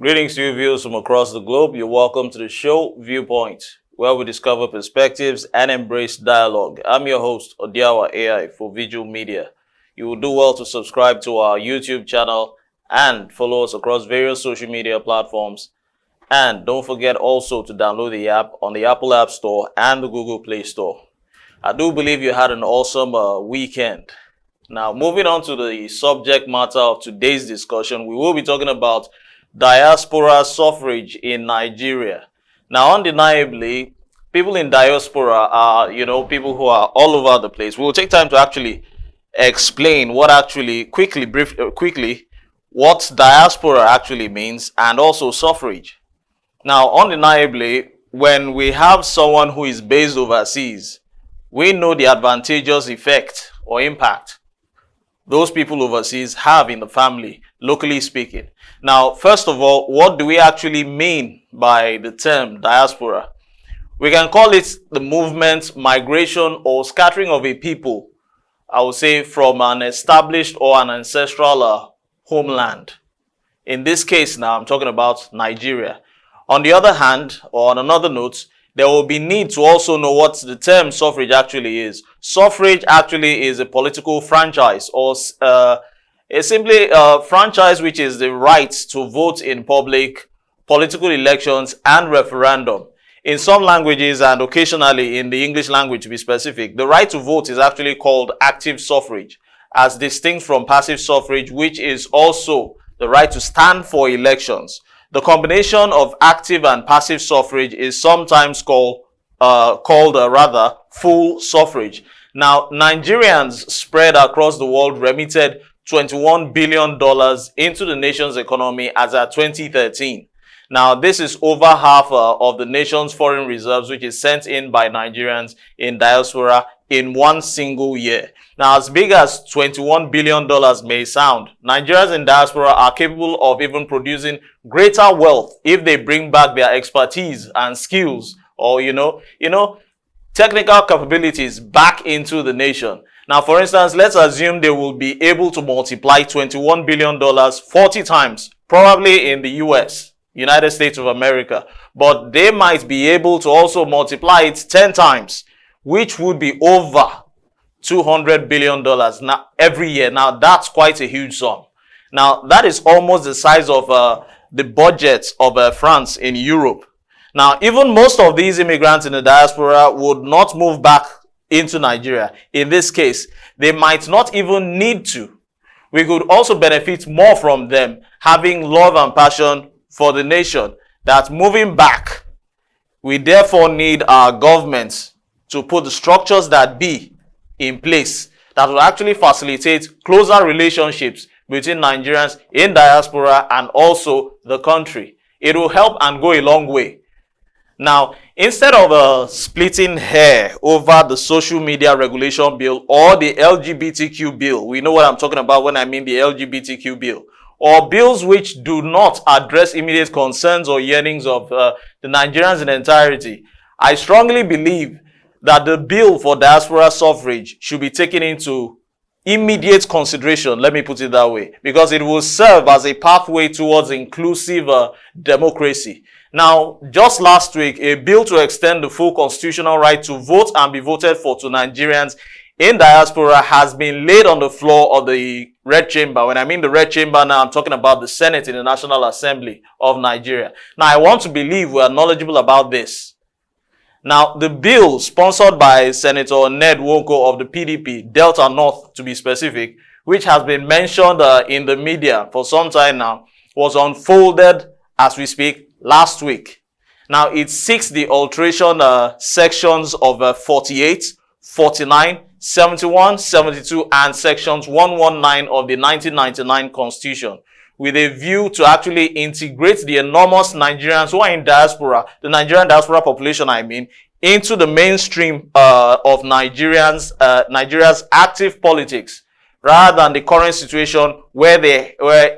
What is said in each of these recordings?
Greetings to you viewers from across the globe. You're welcome to the show Viewpoint, where we discover perspectives and embrace dialogue. I'm your host, Odiawa AI for Veegil Media. You will do well to subscribe to our YouTube channel and follow us across various social media platforms. And don't forget also to download the app on the Apple App Store and the Google Play Store. I do believe you had an awesome weekend. Now, moving on to the subject matter of today's discussion, we will be talking about diaspora suffrage in Nigeria. Now, undeniably, people in diaspora are, people who are all over the place. We'll take time to actually explain what actually, quickly, what diaspora actually means and also suffrage. Now, undeniably, when we have someone who is based overseas, we know the advantageous effect or impact those people overseas have in the family, locally speaking. Now, first of all, what do we actually mean by the term diaspora? We can call it the movement, migration, or scattering of a people, I would say, from an established or an ancestral homeland. In this case now, I'm talking about Nigeria. On the other hand, or on another note, there will be need to also know what the term suffrage actually is. Suffrage actually is a political franchise, or it's simply a franchise which is the right to vote in public, political elections, and referendum. In some languages, and occasionally in the English language to be specific, the right to vote is actually called active suffrage, as distinct from passive suffrage, which is also the right to stand for elections. The combination of active and passive suffrage is sometimes called full suffrage. Now, Nigerians spread across the world remitted $21 billion into the nation's economy as at 2013. Now, this is over half of the nation's foreign reserves, which is sent in by Nigerians in diaspora in one single year. Now, as big as $21 billion may sound, Nigerians in diaspora are capable of even producing greater wealth if they bring back their expertise and skills or, technical capabilities back into the nation. Now, for instance, let's assume they will be able to multiply $21 billion 40 times, probably in the US, United States of America. But they might be able to also multiply it 10 times, which would be over $200 billion now every year. Now, that's quite a huge sum. Now, that is almost the size of the budget of France in Europe. Now, even most of these immigrants in the diaspora would not move back into Nigeria. In this case, they might not even need to. We could also benefit more from them having love and passion for the nation. That moving back, we therefore need our governments to put the structures that be in place that will actually facilitate closer relationships between Nigerians in diaspora and also the country. It will help and go a long way. Now, instead of splitting hair over the social media regulation bill or the LGBTQ bill, we know what I'm talking about when I mean the LGBTQ bill, or bills which do not address immediate concerns or yearnings of the Nigerians in entirety, I strongly believe that the bill for diaspora suffrage should be taken into immediate consideration, let me put it that way, because it will serve as a pathway towards inclusive democracy. Now, just last week, a bill to extend the full constitutional right to vote and be voted for to Nigerians in diaspora has been laid on the floor of the Red Chamber. When I mean the Red Chamber now, I'm talking about the Senate in the National Assembly of Nigeria. Now, I want to believe we are knowledgeable about this. Now, the bill sponsored by Senator Ned Nwoko of the PDP, Delta North to be specific, which has been mentioned in the media for some time now, was unfolded as we speak last week. Now, it seeks the alteration sections of 48, 49, 71, 72, and sections 119 of the 1999 Constitution, with a view to actually integrate the enormous Nigerians who are in diaspora, the Nigerian diaspora population, into the mainstream of Nigeria's active politics, rather than the current situation where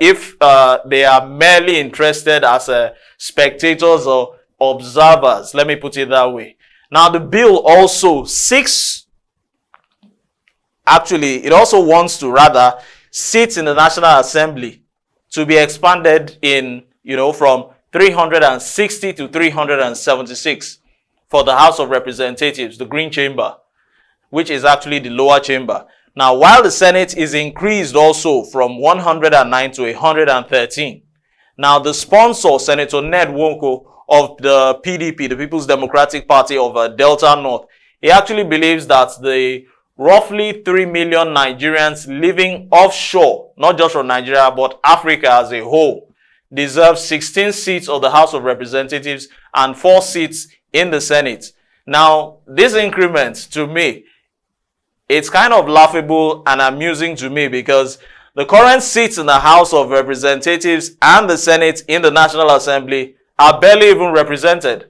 if they are merely interested as spectators or observers, let me put it that way. Now, the bill also wants to rather seats in the National Assembly to be expanded in from 360 to 376 for the House of Representatives, the Green Chamber, which is actually the lower chamber. Now, while the Senate is increased also from 109 to 113. Now, the sponsor, Senator Ned Nwoko of the PDP, the People's Democratic Party of Delta North, he actually believes that the roughly 3 million Nigerians living offshore, not just from Nigeria, but Africa as a whole, deserve 16 seats of the House of Representatives and 4 seats in the Senate. Now, this increment, to me, it's kind of laughable and amusing to me, because the current seats in the House of Representatives and the Senate in the National Assembly are barely even represented.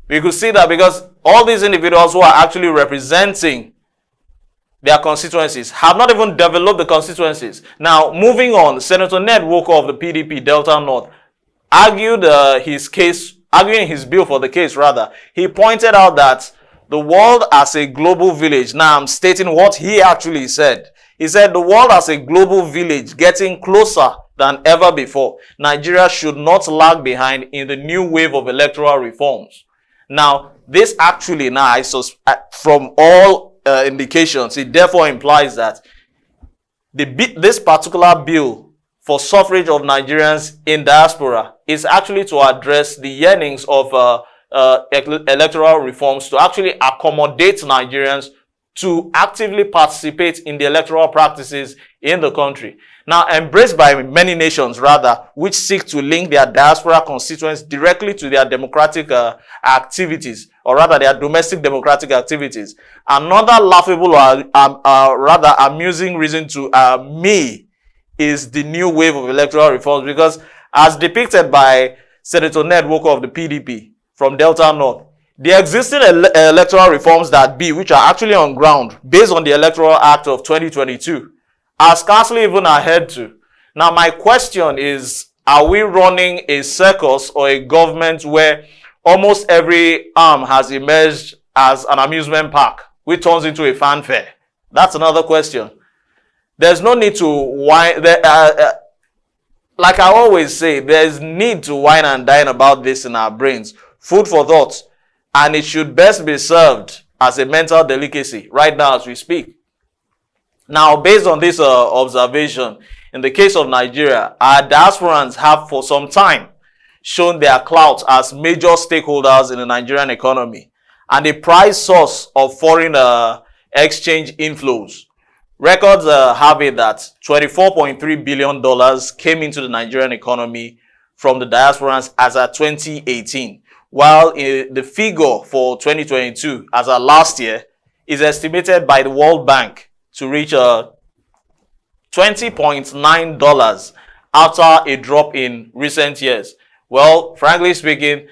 We could see that because all these individuals who are actually representing their constituencies have not even developed the constituencies. Now, moving on, Senator Ned Nwoko of the PDP Delta North argued arguing his bill for the case rather. He pointed out that the world as a global village. Now, I'm stating what he actually said. He said the world as a global village getting closer than ever before. Nigeria should not lag behind in the new wave of electoral reforms. Now, this actually, from all indications, it therefore implies that this particular bill for suffrage of Nigerians in diaspora is actually to address the yearnings of electoral reforms to actually accommodate Nigerians to actively participate in the electoral practices in the country. Now, embraced by many nations, rather, which seek to link their diaspora constituents directly to their democratic activities, or rather their domestic democratic activities. Another laughable or rather amusing reason to me is the new wave of electoral reforms, because as depicted by Senator Ned Nwoko of the PDP from Delta North, the existing electoral reforms which are actually on ground based on the Electoral Act of 2022, are scarcely even adhered to. Now, my question is, are we running a circus or a government where almost every arm has emerged as an amusement park, which turns into a fanfare? That's another question. There's no need to whine. Like I always say, there's need to wine and dine about this in our brains. Food for thought. And it should best be served as a mental delicacy right now as we speak. Now, based on this observation, in the case of Nigeria, our diasporans have for some time shown their clout as major stakeholders in the Nigerian economy and a prize source of foreign exchange inflows. Records have it that $24.3 billion came into the Nigerian economy from the diasporans as at 2018. While the figure for 2022, as of last year, is estimated by the World Bank to reach $20.9 after a drop in recent years. Well, frankly speaking,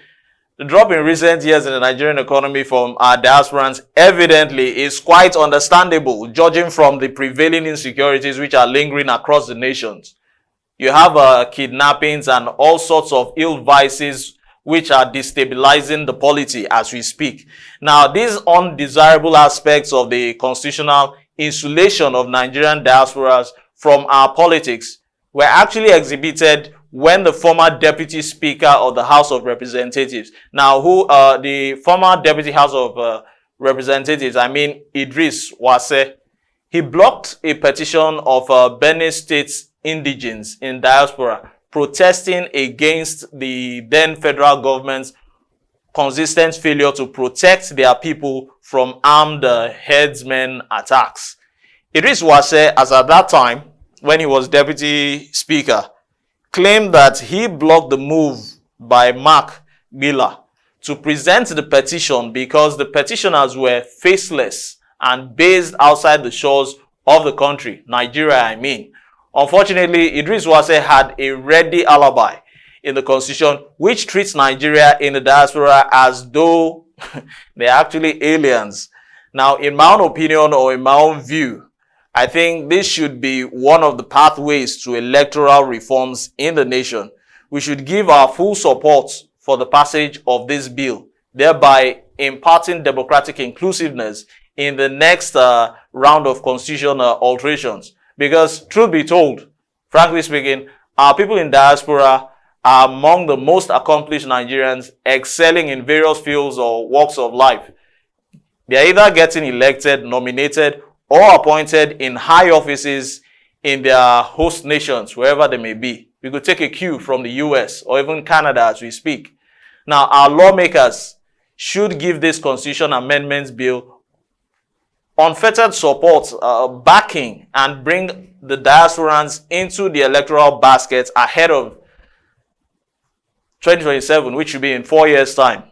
the drop in recent years in the Nigerian economy from our diasporans evidently is quite understandable, judging from the prevailing insecurities which are lingering across the nations. You have kidnappings and all sorts of ill vices which are destabilizing the polity as we speak. Now, these undesirable aspects of the constitutional insulation of Nigerian diasporas from our politics were actually exhibited when the former Deputy Speaker of the House of Representatives, the former Deputy House of Representatives, Idris Wase, he blocked a petition of Benin State's indigenes in diaspora protesting against the then federal government's consistent failure to protect their people from armed herdsmen attacks. Idris Wase, as at that time, when he was Deputy Speaker, claimed that he blocked the move by Mark Miller to present the petition because the petitioners were faceless and based outside the shores of the country, Nigeria, Unfortunately, Idris Wase had a ready alibi in the constitution which treats Nigeria in the diaspora as though they're actually aliens. Now, in my own opinion or in my own view, I think this should be one of the pathways to electoral reforms in the nation. We should give our full support for the passage of this bill, thereby imparting democratic inclusiveness in the next round of constitutional alterations. Because, truth be told, frankly speaking, our people in diaspora are among the most accomplished Nigerians excelling in various fields or walks of life. They are either getting elected, nominated, or appointed in high offices in their host nations, wherever they may be. We could take a cue from the US or even Canada as we speak. Now, our lawmakers should give this Constitution Amendments Bill unfettered support, backing, and bring the diasporans into the electoral basket ahead of 2027, which should be in 4 years' time.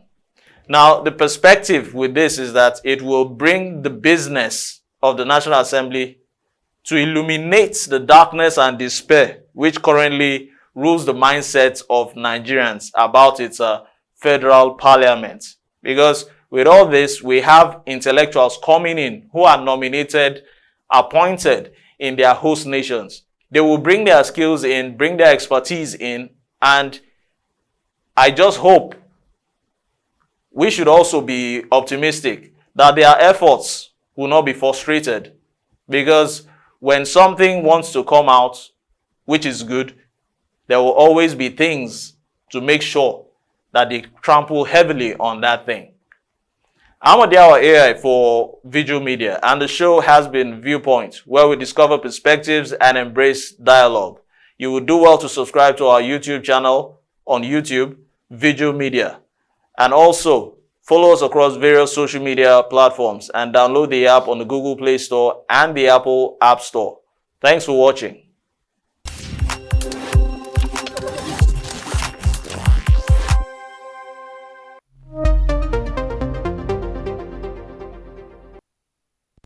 Now, the perspective with this is that it will bring the business of the National Assembly to illuminate the darkness and despair which currently rules the mindset of Nigerians about its federal parliament. Because with all this, we have intellectuals coming in who are nominated, appointed in their host nations. They will bring their skills in, bring their expertise in, and I just hope we should also be optimistic that their efforts will not be frustrated. Because when something wants to come out, which is good, there will always be things to make sure that they trample heavily on that thing. I'm Odiawa AI for Veegil Media, and the show has been Viewpoint, where we discover perspectives and embrace dialogue. You will do well to subscribe to our YouTube channel on YouTube, Veegil Media, and also follow us across various social media platforms and download the app on the Google Play Store and the Apple App Store. Thanks for watching.